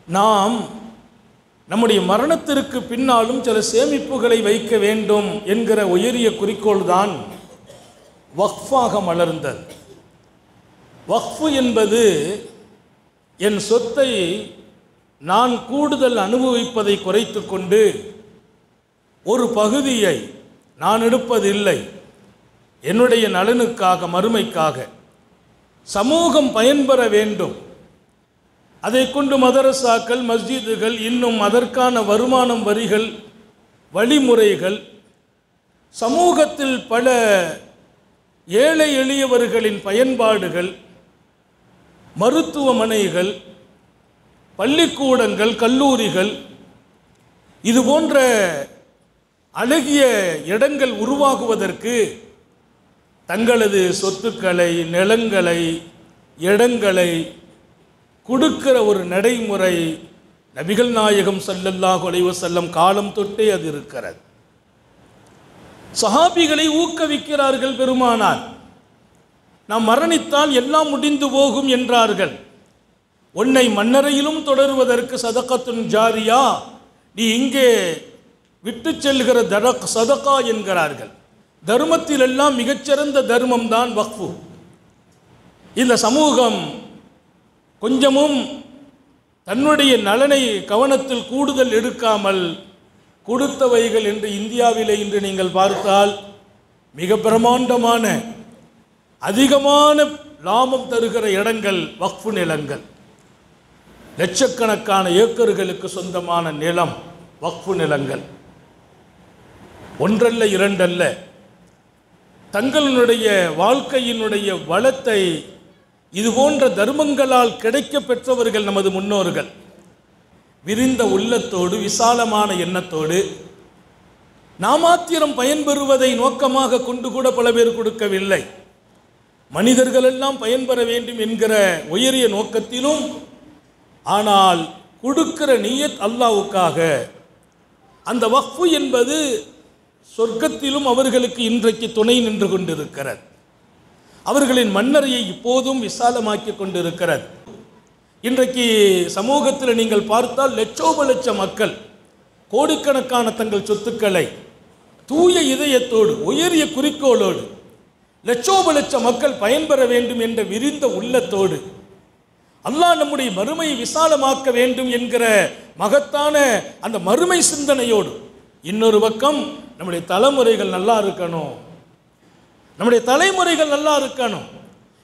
நாம் நம்முடைய மரணத்திற்கு பின்னாலும் சில சேமிப்புகளை வைக்க வேண்டும் என்கிற உயரிய குறிக்கோள் தான் வக்ஃபாக மலர்ந்தது. வக்ஃபு என்பது என் சொத்தை நான் கூடுதல் அனுபவிப்பதை குறைத்து கொண்டு ஒரு பகுதியை நான் எடுப்பதில்லை, என்னுடைய நலனுக்காக, மறுமைக்காக சமூகம் பயன்பெற வேண்டும், அதை கொண்டு மதரசாக்கள், மஸ்ஜிதுகள், இன்னும் அதற்கான வருமானம் வரிகள், வழிமுறைகள், சமூகத்தில் பல ஏழை எளியவர்களின் பயன்பாடுகள், மருத்துவமனைகள், பள்ளிக்கூடங்கள், கல்லூரிகள், இது போன்ற அழகிய இடங்கள் உருவாகுவதற்கு தங்களது சொத்துக்களை, நிலங்களை, இடங்களை கொடுக்கிற ஒரு நடைமுறை நபிகள் நாயகம் ஸல்லல்லாஹு அலைஹி வஸல்லம் காலம் தொட்டே அது இருக்கிறது. சஹாபிகளை ஊக்குவிக்கிறார்கள் பெருமானார். நாம் மரணித்தால் எல்லாம் முடிந்து போகும் என்றார்கள். உன்னை மன்னரையிலும் தொடருவதற்கு சதகத்துன் ஜாரியா, நீ இங்கே விட்டு செல்கிற சதகா என்கிறார்கள். தர்மத்தில் எல்லாம் மிகச்சிறந்த தர்மம் தான் வக்ஃபு. இந்த சமூகம் கொஞ்சமும் தன்னுடைய நலனை கவனத்தில் கூடுதல் எடுக்காமல் கொடுத்தவைகள் என்று இந்தியாவிலே இன்று நீங்கள் பார்த்தால் மிக பிரமாண்டமான அதிகமான லாபம் தருகிற இடங்கள் வக்ஃபு நிலங்கள். லட்சக்கணக்கான ஏக்கர்களுக்கு சொந்தமான நிலம் வக்ஃபு நிலங்கள். ஒன்றல்ல இரண்டல்ல, தங்களுடைய வாழ்க்கையினுடைய வளத்தை இதுபோன்ற தர்மங்களால் கிடைக்க பெற்றவர்கள் நமது முன்னோர்கள். விரிந்த உள்ளத்தோடு, விசாலமான எண்ணத்தோடு, நாமாத்திரம் பயன்பெறுவதை நோக்கமாக கொண்டு கூட பல பேர் கொடுக்கவில்லை. மனிதர்களெல்லாம் பயன்பெற வேண்டும் என்கிற உயரிய நோக்கத்திலும், ஆனால் கொடுக்கிற நியத் அல்லாஹ்வுக்காக. அந்த வக்ஃபு என்பது சொர்க்கத்திலும் அவர்களுக்கு இன்றைக்கு துணை நின்று கொண்டிருக்கிறது. அவர்களின் மன்னரையை இப்போதும் விசாலமாக்கி கொண்டிருக்கிறது. இன்றைக்கு சமூகத்தில் நீங்கள் பார்த்தால் லட்சோப லட்ச மக்கள் கோடிக்கணக்கான தங்கள் சொத்துக்களை தூய இதயத்தோடு, உயரிய குறிக்கோளோடு, லட்சோப லட்ச மக்கள் பயன்பெற வேண்டும் என்ற விரிந்த உள்ளத்தோடு, அல்லாஹ் நம்முடைய மறுமையை விசாலமாக்க வேண்டும் என்கிற மகத்தான அந்த மறுமை சிந்தனையோடு, இன்னொரு பக்கம் நம்முடைய தலைமுறைகள் நல்லா இருக்கணும், நம்முடைய தலைமுறைகள் நல்லா இருக்கணும்.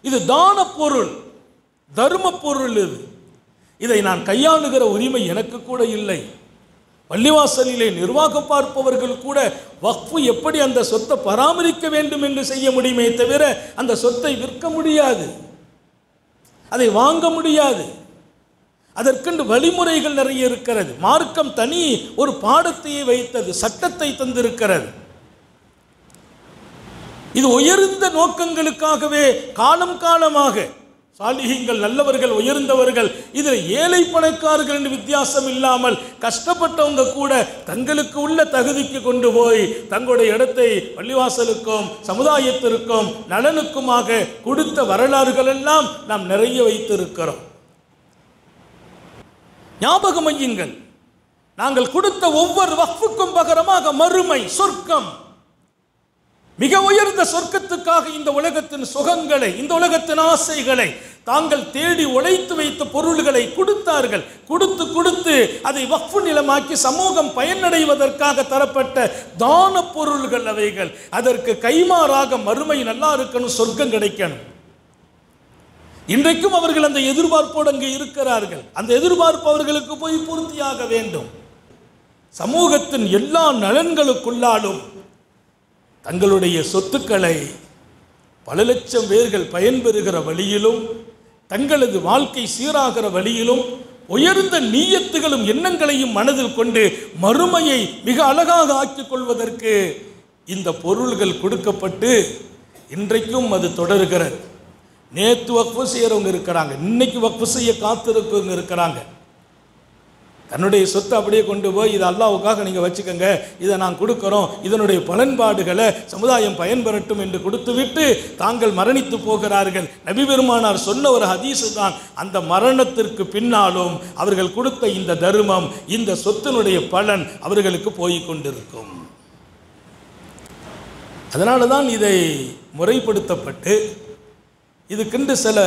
இது தான பொருள், தர்ம பொருள். இதை நான் கையாளுகிற உரிமை எனக்கு கூட இல்லை. பள்ளிவாசலிலே நிர்வாகம் பார்ப்பவர்கள் கூட வக்ஃபு எப்படி அந்த சொத்தை பராமரிக்க வேண்டும் என்று செய்ய முடியுமே தவிர அந்த சொத்தை விற்க முடியாது, அதை வாங்க முடியாது. அதற்கென்று வழிமுறைகள் நிறைய இருக்கிறது. மார்க்கம் தனி ஒரு பாடத்தையே வைத்தது, சட்டத்தை தந்திருக்கிறது. இது உயர்ந்த நோக்கங்களுக்காகவே காலம் காலமாக சாலிஹீன்கள், நல்லவர்கள், உயர்ந்தவர்கள், இதில் ஏழை பணக்காரர்கள் என்று வித்தியாசம் இல்லாமல் கஷ்டப்பட்டவங்க கூட தங்களுக்கு உள்ள தகுதிக்கு கொண்டு போய் தங்களுடைய இடத்தை பள்ளிவாசலுக்கும் சமுதாயத்திற்கும் நலனுக்குமாக கொடுத்த வரலாறுகள் எல்லாம் நாம் நிறைய வைத்திருக்கிறோம். ஞாபகம் வையுங்கள், நாங்கள் கொடுத்த ஒவ்வொரு வக்ஃபுக்கும் பகரமாக மறுமை சொர்க்கம், மிக உயர்ந்த சொர்க்கத்துக்காக இந்த உலகத்தின் சுகங்களை, இந்த உலகத்தின் ஆசைகளை, தாங்கள் தேடி உழைத்து வைத்த பொருள்களை கொடுத்தார்கள். கொடுத்து கொடுத்து அதை வக்ஃபு நிலமாக்கி சமூகம் பயனடைவதற்காக தரப்பட்ட தான பொருள்கள் அவைகள். அதற்கு கைமாறாக மறுமை நல்லா இருக்கணும், சொர்க்கம் கிடைக்கணும். இன்றைக்கும் அவர்கள் அந்த எதிர்பார்ப்போடு அங்கே இருக்கிறார்கள். அந்த எதிர்பார்ப்பு அவர்களுக்கு போய் பூர்த்தியாக வேண்டும். சமூகத்தின் எல்லா நலன்களுக்குள்ளாலும் தங்களுடைய சொத்துக்களை பல லட்சம் பேர்கள் பயன்பெறுகிற வழியிலும், தங்களது வாழ்க்கை சீராகிற வழியிலும் உயர்ந்த நீயத்துகளும் எண்ணங்களையும் மனதில் கொண்டு மறுமையை மிக அழகாக ஆக்கிக் கொள்வதற்கு இந்த பொருள்கள் கொடுக்கப்பட்டு இன்றைக்கும் அது தொடர்கிறது. நேற்று வக்ஃபு செய்கிறவங்க இருக்கிறாங்க, இன்னைக்கு வக்ஃபு செய்ய காத்திருக்கவங்க இருக்கிறாங்க. தன்னுடைய சொத்தை அப்படியே கொண்டு போய் இதை அல்லாஹ்வுக்காக நீங்கள் வச்சுக்கோங்க, இதை நான் கொடுக்குறோம், இதனுடைய பலன்பாடுகளை சமுதாயம் பயன்பெறட்டும் என்று கொடுத்துவிட்டு தாங்கள் மரணித்து போகிறார்கள். நபி பெருமானார் சொன்ன ஒரு ஹதீஸு தான், அந்த மரணத்திற்கு பின்னாலும் அவர்கள் கொடுத்த இந்த தர்மம், இந்த சொத்தினுடைய பலன் அவர்களுக்கு போய் கொண்டிருக்கும். அதனால தான் இதை முறைப்படுத்தப்பட்டு இதுக்கென்று சில,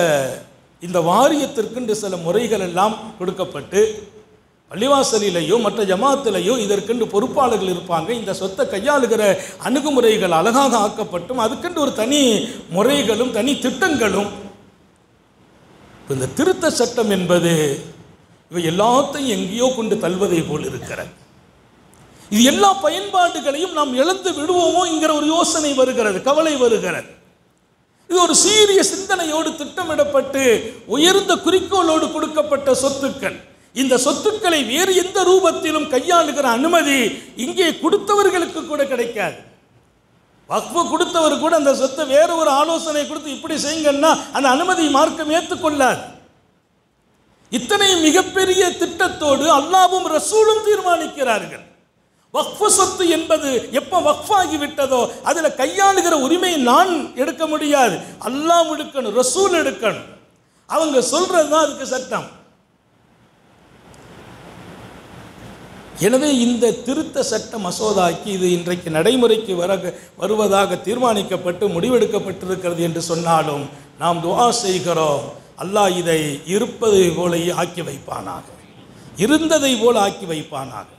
இந்த வாரியத்திற்கென்று சில முறைகள் எல்லாம் கொடுக்கப்பட்டு, பள்ளிவாசலிலேயோ மற்ற ஜமாத்திலேயோ இதற்கென்று பொறுப்பாளர்கள் இருப்பாங்க. இந்த சொத்தை கையாளுகிற அணுகுமுறைகள் அழகாக ஆக்கப்பட்டும் அதுக்கென்று ஒரு தனி முறைகளும் தனி திட்டங்களும். இந்த திருத்த சட்டம் என்பது இவை எல்லாத்தையும் எங்கேயோ கொண்டு தள்ளுவதை போல் இருக்கிறது. இது எல்லா பயன்பாடுகளையும் நாம் இழந்து விடுவோமோ என்கிற ஒரு யோசனை வருகிறது, கவலை வருகிறது. இது ஒரு சீரிய சிந்தனையோடு திட்டமிடப்பட்டு உயர்ந்த குறிக்கோளோடு கொடுக்கப்பட்ட சொத்துக்கள். இந்த சொத்துக்களை வேறு எந்த ரூபத்திலும் கையாளுகிற அனுமதி இங்கே கொடுத்தவர்களுக்கு கூட கிடைக்காது. வக்ஃபு கொடுத்தவர் கூட அந்த சொத்தை வேற ஒரு ஆலோசனை கொடுத்து இப்படி செய்யுங்கன்னா அந்த அனுமதி மார்க்கம் ஏற்றுக்கொள்ளாது. இத்தனை மிகப்பெரிய திட்டத்தோடு அல்லாஹ்வும் ரசூலும் தீர்மானிக்கிறார்கள். வக்ஃபு சொத்து என்பது எப்போ வக்ஃபாகி விட்டதோ அதில் கையாளுகிற உரிமையை நான் எடுக்க முடியாது, அல்லாஹ் எடுக்கணும், ரசூல் எடுக்கணும். அவங்க சொல்றது தான் அதுக்கு சட்டம். எனவே இந்த திருத்த சட்ட மசோதாக்கு இது இன்றைக்கு நடைமுறைக்கு வருவதாக தீர்மானிக்கப்பட்டு முடிவெடுக்கப்பட்டிருக்கிறது என்று சொன்னாலும் நாம் துஆ செய்கிறோம், அல்லாஹ் இதை இருப்பதை போல ஆக்கி வைப்பானாக, இருந்ததை போல ஆக்கி வைப்பானாக.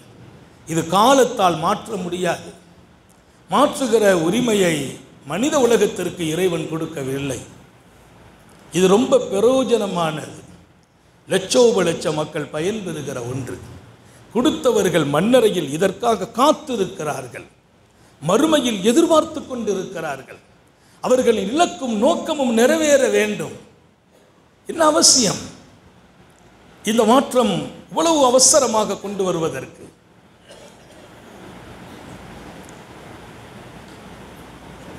இது காலத்தால் மாற்ற முடியாது. மாற்றுகிற உரிமையை மனித உலகத்திற்கு இறைவன் கொடுக்கவில்லை. இது ரொம்ப பிரயோஜனமானது, லட்சோப லட்ச மக்கள் பயன்பெறுகிற ஒன்று. கொடுத்தவர்கள் மண்ணறையில் இதற்காக காத்திருக்கிறார்கள், மறுமையில் எதிர்பார்த்து கொண்டிருக்கிறார்கள். அவர்களின் இலக்கும் நோக்கமும் நிறைவேற வேண்டும். என்ன அவசியம் இந்த மாற்றம் இவ்வளவு அவசரமாக கொண்டு வருவதற்கு?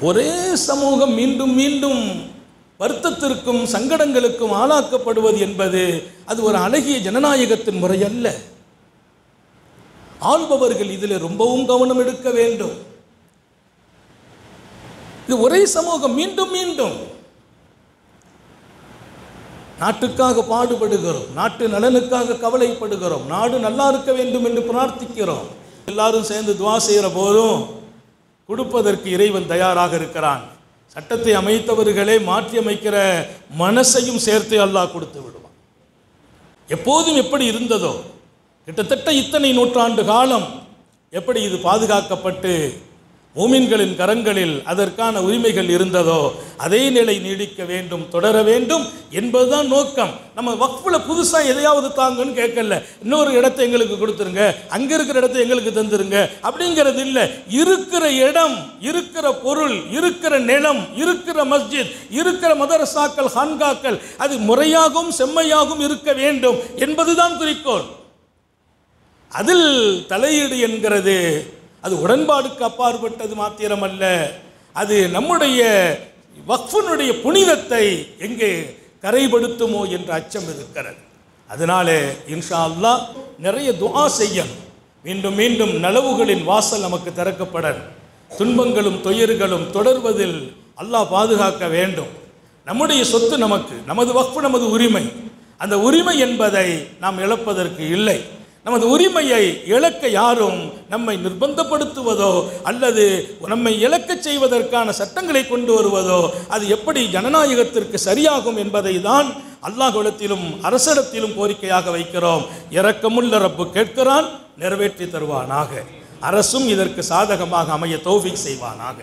ஒரே சமூகம் மீண்டும் மீண்டும் வருத்தத்திற்கும் சங்கடங்களுக்கும் ஆளாக்கப்படுவது என்பது அது ஒரு அழகிய ஜனநாயகத்தின் முறை அல்ல. ஆள்பவர்கள் இதில் ரொம்பவும் கவனம் எடுக்க வேண்டும். இது ஒரே சமூகம் மீண்டும் மீண்டும் நாட்டுக்காக பாடுபடுகிறோம், நாட்டு நலனுக்காக கவலைப்படுகிறோம், நாடு நல்லா இருக்க வேண்டும் என்று பிரார்த்திக்கிறோம். எல்லாரும் சேர்ந்து துவா செய்கிற போதும் கொடுப்பதற்கு இறைவன் தயாராக இருக்கிறான். சட்டத்தை அமைத்தவர்களே மாற்றி அமைக்கிற மனசையும் சேர்த்து அல்லாஹ் கொடுத்து விடுவான். எப்போதும் எப்படி இருந்ததோ, கிட்டத்தட்ட இத்தனை நூற்றாண்டு காலம் எப்படி இது பாதுகாக்கப்பட்டு மூமின்களின் கரங்களில் அதற்கான உரிமைகள் இருந்ததோ அதே நிலை நீடிக்க வேண்டும், தொடர வேண்டும் என்பதுதான் நோக்கம். நம்ம வக்ஃபில் புதுசாக எதையாவது தாங்கன்னு கேட்கல, இன்னொரு இடத்தை எங்களுக்கு கொடுத்துருங்க, அங்கே இருக்கிற இடத்தை எங்களுக்கு தந்துருங்க அப்படிங்கிறது இல்லை. இருக்கிற இடம், இருக்கிற பொருள், இருக்கிற நிலம், இருக்கிற மஸ்ஜித், இருக்கிற மதரசாக்கள், ஹான்காக்கள் அது முறையாகவும் செம்மையாகவும் இருக்க வேண்டும் என்பதுதான் குறிக்கோள். அதில் தலையீடு என்கிறது அது உடன்பாடுக்கு அப்பாற்பட்டது மாத்திரமல்ல, அது நம்முடைய வக்ஃபினுடைய புனிதத்தை எங்கே கரைபடுத்துமோ என்ற அச்சம் இருக்கிறது. அதனாலே இன்ஷா அல்லாஹ் நிறைய துஆ செய்யணும். மீண்டும் மீண்டும் நலவுகளின் வாசல் நமக்கு திறக்கப்படணும். துன்பங்களும் துயர்களும் தொடர்வதில் அல்லாஹ் பாதுகாக்க வேண்டும். நம்முடைய சொத்து நமக்கு, நமது வக்ஃபு நமது உரிமை. அந்த உரிமை என்பதை நாம் இழப்பதற்கு இல்லை. நமது உரிமையை இழக்க யாரும் நம்மை நிர்பந்தப்படுத்துவதோ அல்லது நம்மை இழக்கச் செய்வதற்கான சட்டங்களை கொண்டு வருவதோ அது எப்படி ஜனநாயகத்திற்கு சரியாகும் என்பதை தான் அல்லாஹ்விடத்திலும் அரசிடத்திலும் கோரிக்கையாக வைக்கிறோம். இரக்கமுள்ள ரப்பு கேட்கிறான், நிறைவேற்றி தருவானாக. அரசும் இதற்கு சாதகமாக அமைய தௌஃபீக் செய்வானாக.